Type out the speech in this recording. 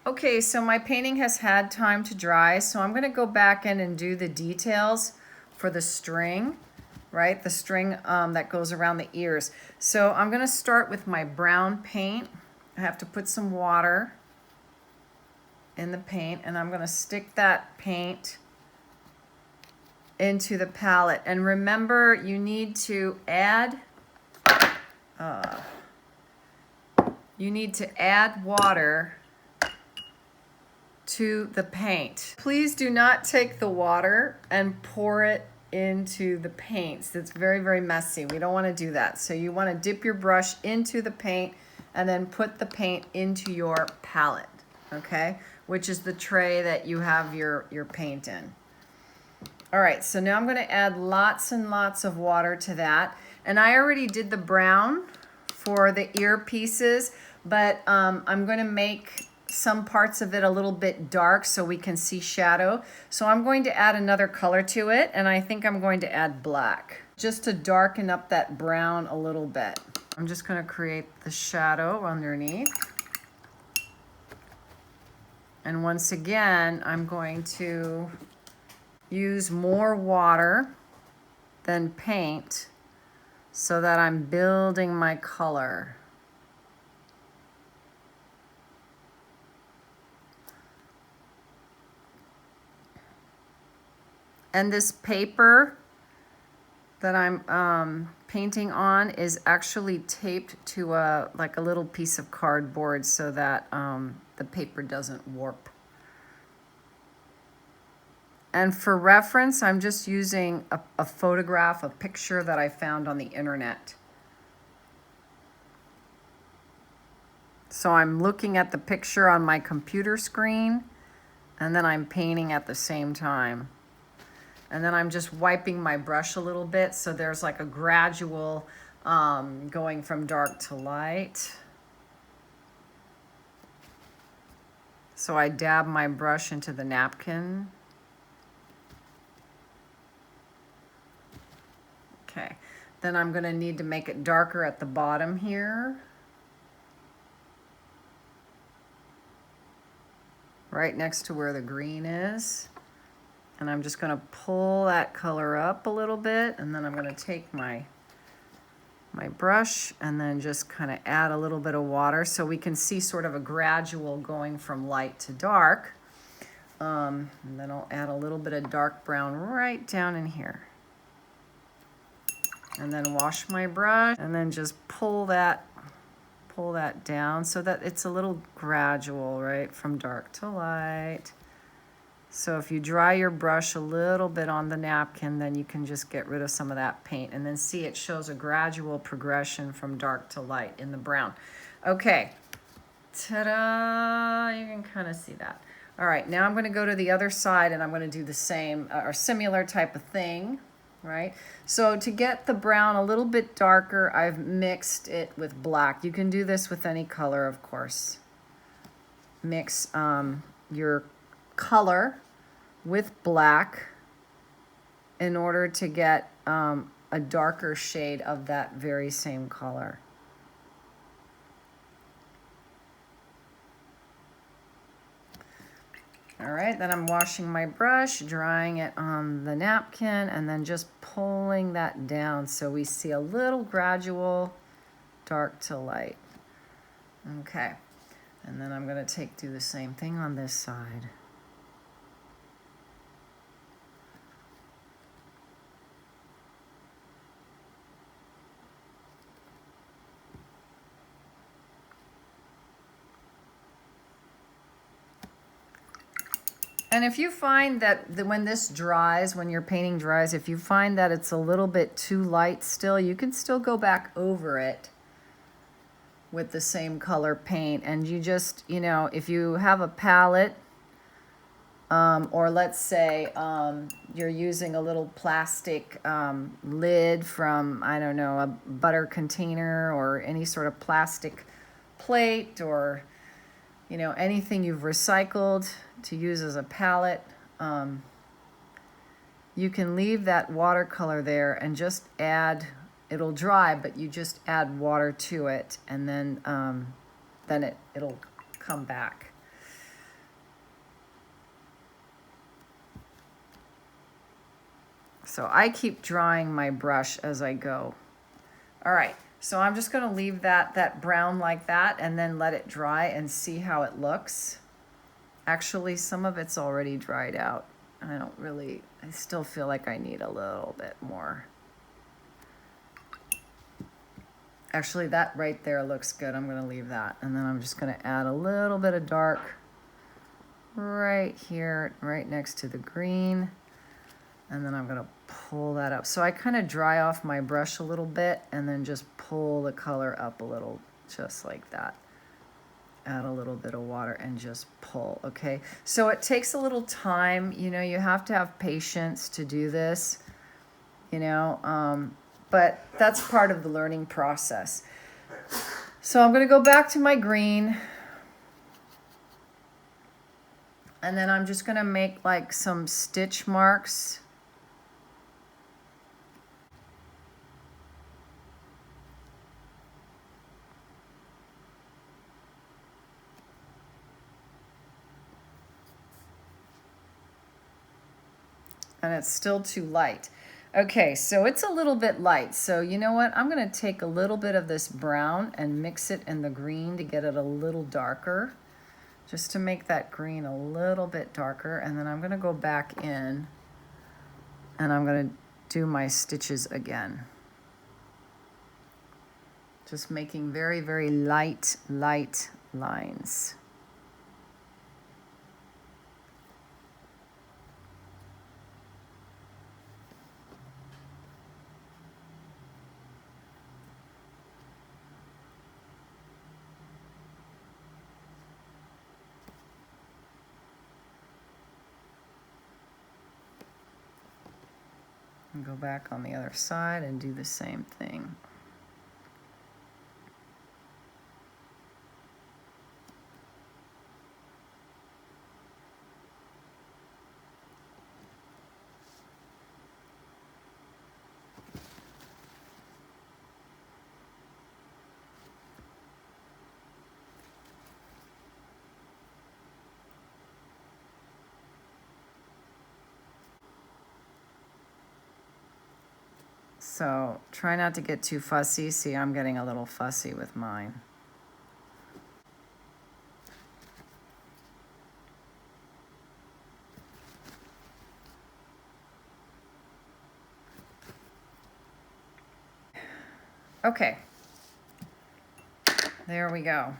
Okay, so my painting has had time to dry, so I'm gonna go back in and do the details for the string, right? The string that goes around the ears. So I'm gonna start with my brown paint. I have to put some water in the paint, and I'm gonna stick that paint into the palette. And remember, you need to add water to the paint. Please do not take the water and pour it into the paints. It's very, very messy. We don't want to do that. So you want to dip your brush into the paint and then put the paint into your palette, okay? Which is the tray that you have your paint in. All right, so now I'm going to add lots and lots of water to that. And I already did the brown for the ear pieces, but I'm going to make some parts of it a little bit dark so we can see shadow. So I'm going to add another color to it, and I think I'm going to add black just to darken up that brown a little bit. I'm just going to create the shadow underneath. And once again, I'm going to use more water than paint so that I'm building my color. And this paper that I'm painting on is actually taped to a little piece of cardboard so that the paper doesn't warp. And for reference, I'm just using a photograph, a picture that I found on the internet. So I'm looking at the picture on my computer screen, and then I'm painting at the same time. And then I'm just wiping my brush a little bit so there's like a gradual going from dark to light. So I dab my brush into the napkin. Okay, then I'm going to need to make it darker at the bottom here. Right next to where the green is. And I'm just going to pull that color up a little bit, and then I'm going to take my brush and then just kind of add a little bit of water so we can see sort of a gradual going from light to dark. And then I'll add a little bit of dark brown right down in here. And then wash my brush and then just pull that down so that it's a little gradual, right, from dark to light. So if you dry your brush a little bit on the napkin, then you can just get rid of some of that paint. And then see, it shows a gradual progression from dark to light in the brown. Okay, ta-da, you can kind of see that. All right, now I'm going to go to the other side and I'm going to do the same or similar type of thing, right? So to get the brown a little bit darker, I've mixed it with black. You can do this with any color, of course. Mix your color with black in order to get a darker shade of that very same color. All right, then I'm washing my brush, drying it on the napkin, and then just pulling that down so we see a little gradual dark to light. Okay, and then I'm going to do the same thing on this side. And if you find that when this dries, when your painting dries, if you find that it's a little bit too light still, you can still go back over it with the same color paint. And you just, you know, if you have a palette, or let's say you're using a little plastic lid from, I don't know, a butter container or any sort of plastic plate, or you know, anything you've recycled to use as a palette, you can leave that watercolor there and just add, it'll dry, but you just add water to it, and then it'll come back. So I keep drying my brush as I go. All right, so I'm just gonna leave that brown like that and then let it dry and see how it looks. Actually, some of it's already dried out. I still feel like I need a little bit more. Actually, that right there looks good. I'm gonna leave that. And then I'm just gonna add a little bit of dark right here, right next to the green. And then I'm gonna pull that up. So I kind of dry off my brush a little bit and then just pull the color up a little, just like that. Add a little bit of water and just pull, okay? So it takes a little time, you know, you have to have patience to do this, you know, but that's part of the learning process. So I'm gonna go back to my green, and then I'm just gonna make like some stitch marks. And it's still too light. Okay, so it's a little bit light. So you know what? I'm gonna take a little bit of this brown and mix it in the green to get it a little darker, just to make that green a little bit darker. And then I'm gonna go back in and I'm gonna do my stitches again. Just making very, very light lines. And go back on the other side and do the same thing. So try not to get too fussy. See, I'm getting a little fussy with mine. Okay, there we go.